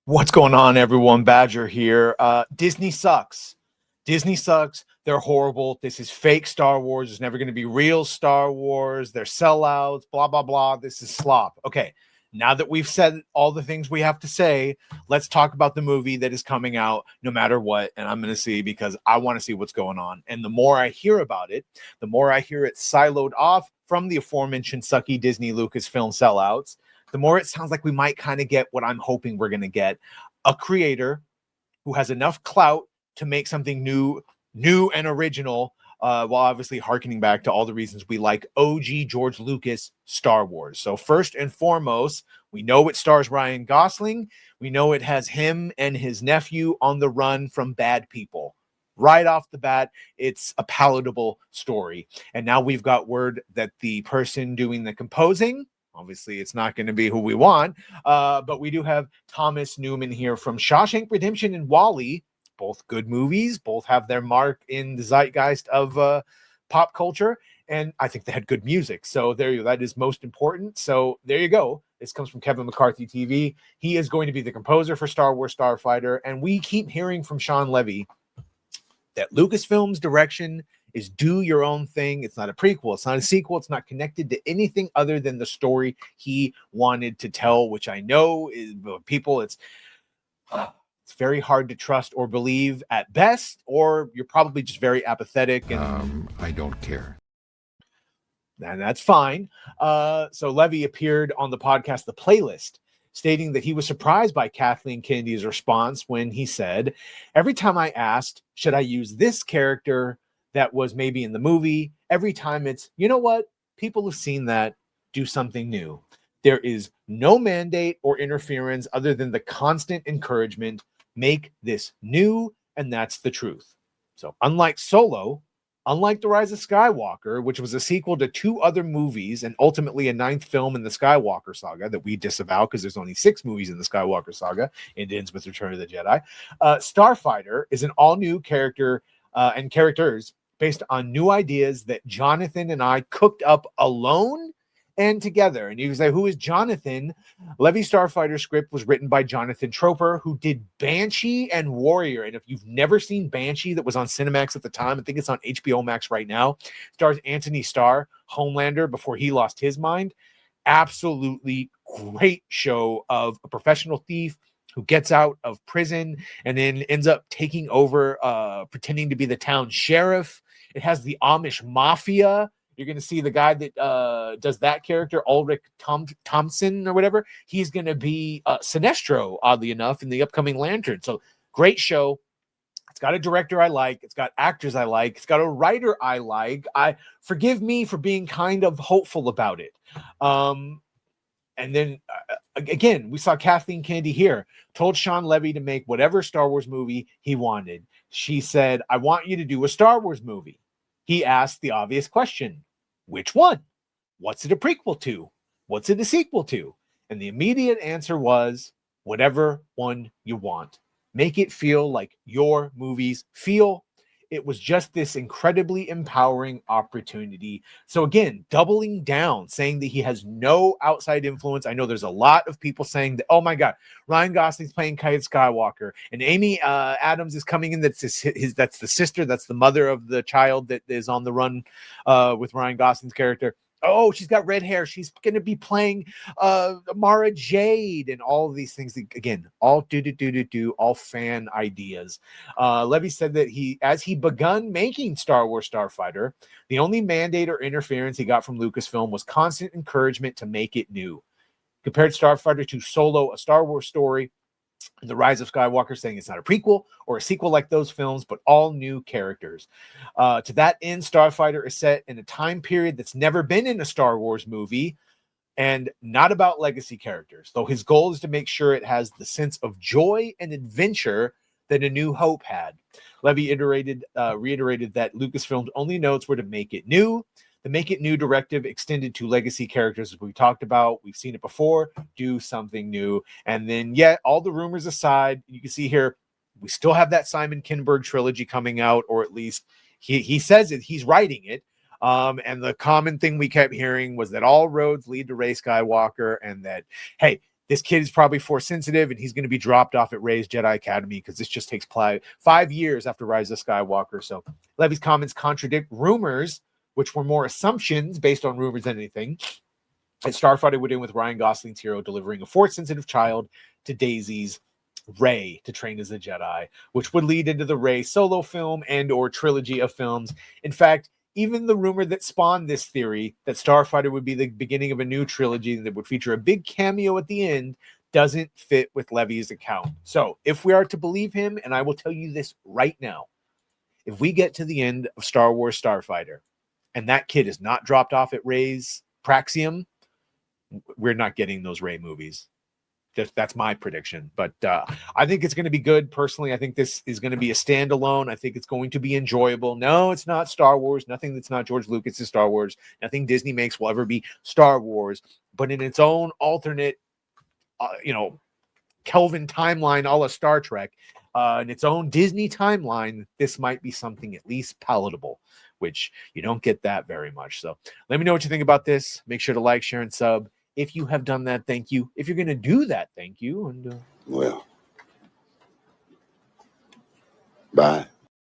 What's going on, everyone? Badger here. Disney sucks. Disney sucks. They're horrible. This is fake Star Wars. It's never going to be real Star Wars. They're sellouts, blah, blah, blah. This is slop. Okay, now that we've said all the things we have to say, let's talk about the movie that is coming out no matter what. And I'm going to see because I want to see what's going on. And the more I hear about it, the more I hear it siloed off from the aforementioned sucky Disney Lucasfilm sellouts, the more it sounds like we might kind of get what I'm hoping we're going to get, a creator who has enough clout to make something new and original, while obviously hearkening back to all the reasons we like OG George Lucas Star Wars. So first and foremost, we know it stars Ryan Gosling. We know it has him and his nephew on the run from bad people. Right off the bat, it's a palatable story. And now we've got word that the person doing the composing, obviously, it's not going to be who we want, but we do have Thomas Newman here from Shawshank Redemption and WALL-E, both good movies, both have their mark in the zeitgeist of pop culture, and I think they had good music. So there you go. That is most important. So there you go. This comes from Kevin McCarthy TV. He is going to be the composer for Star Wars Starfighter, and we keep hearing from Shawn Levy that Lucasfilm's direction is do your own thing. It's not a prequel. It's not a sequel. It's not connected to anything other than the story he wanted to tell, which I know is people, it's very hard to trust or believe at best, or you're probably just very apathetic. And I don't care. And that's fine. So Levy appeared on the podcast The Playlist, stating that he was surprised by Kathleen Kennedy's response when he said, every time I asked, should I use this character that was maybe in the movie, every time it's, you know what? People have seen that. Do something new. There is no mandate or interference other than the constant encouragement. Make this new, and that's the truth. So unlike Solo, unlike The Rise of Skywalker, which was a sequel to 2 other movies and ultimately a 9th film in the Skywalker saga that we disavow because there's only 6 movies in the Skywalker saga, and it ends with Return of the Jedi, Starfighter is an all-new character and characters based on new ideas that Jonathan and I cooked up alone and together. And you can say, who is Jonathan? Levy Starfighter script was written by Jonathan Troper, who did Banshee and Warrior. And if you've never seen Banshee, that was on Cinemax at the time, I think it's on HBO Max right now, stars Anthony Starr, Homelander, before he lost his mind. Absolutely great show of a professional thief who gets out of prison and then ends up taking over, pretending to be the town sheriff. It has the Amish mafia. You're going to see the guy that does that character, Ulrich Thompson or whatever. He's going to be Sinestro, oddly enough, in the upcoming Lantern. So great show. It's got a director I like. It's got actors I like. It's got a writer I like. Forgive me for being kind of hopeful about it. And then, again, we saw Kathleen Kennedy here, told Shawn Levy to make whatever Star Wars movie he wanted. She said, I want you to do a Star Wars movie. He asked the obvious question, which one? What's it a prequel to? What's it a sequel to? And the immediate answer was, whatever one you want. Make it feel like your movies feel. It was just this incredibly empowering opportunity. So again, doubling down, saying that he has no outside influence. I know there's a lot of people saying that, oh my God, Ryan Gosling's playing Kite Skywalker, and Amy Adams is coming in. That's that's the sister, that's the mother of the child that is on the run with Ryan Gosling's character. Oh, she's got red hair. She's going to be playing Mara Jade and all of these things. Again, all all fan ideas. Levy said that as he begun making Star Wars Starfighter, the only mandate or interference he got from Lucasfilm was constant encouragement to make it new. Compared Starfighter to Solo, a Star Wars story, and The Rise of Skywalker, saying it's not a prequel or a sequel like those films, but all new characters. To that end, Starfighter is set in a time period that's never been in a Star Wars movie and not about legacy characters, though his goal is to make sure it has the sense of joy and adventure that A New Hope had. Levy reiterated that Lucasfilm's only notes were to make it new. The Make It New directive extended to legacy characters, as we talked about. We've seen it before. Do something new. And then, all the rumors aside, you can see here, we still have that Simon Kinberg trilogy coming out, or at least he says it. He's writing it. And the common thing we kept hearing was that all roads lead to Rey Skywalker, and that, hey, this kid is probably force sensitive, and he's going to be dropped off at Rey's Jedi Academy because this just takes 5 years after Rise of Skywalker. So Levy's comments contradict rumors, which were more assumptions based on rumors than anything. And Starfighter would end with Ryan Gosling's hero delivering a force-sensitive child to Daisy's Rey to train as a Jedi, which would lead into the Rey solo film and or trilogy of films. In fact, even the rumor that spawned this theory that Starfighter would be the beginning of a new trilogy that would feature a big cameo at the end doesn't fit with Levy's account. So if we are to believe him, and I will tell you this right now, if we get to the end of Star Wars Starfighter and that kid is not dropped off at Rey's Praxium, we're not getting those Rey movies. That's my prediction. But I think it's going to be good. Personally, I think this is going to be a standalone. I think it's going to be enjoyable. No, it's not Star Wars. Nothing that's not George Lucas is Star Wars. Nothing Disney makes will ever be Star Wars. But in its own alternate, Kelvin timeline a la Star Trek, in its own Disney timeline, this might be something at least palatable, which you don't get that very much. So let me know what you think about this. Make sure to like, share, and sub. If you have done that, thank you. If you're going to do that, thank you. And well, bye.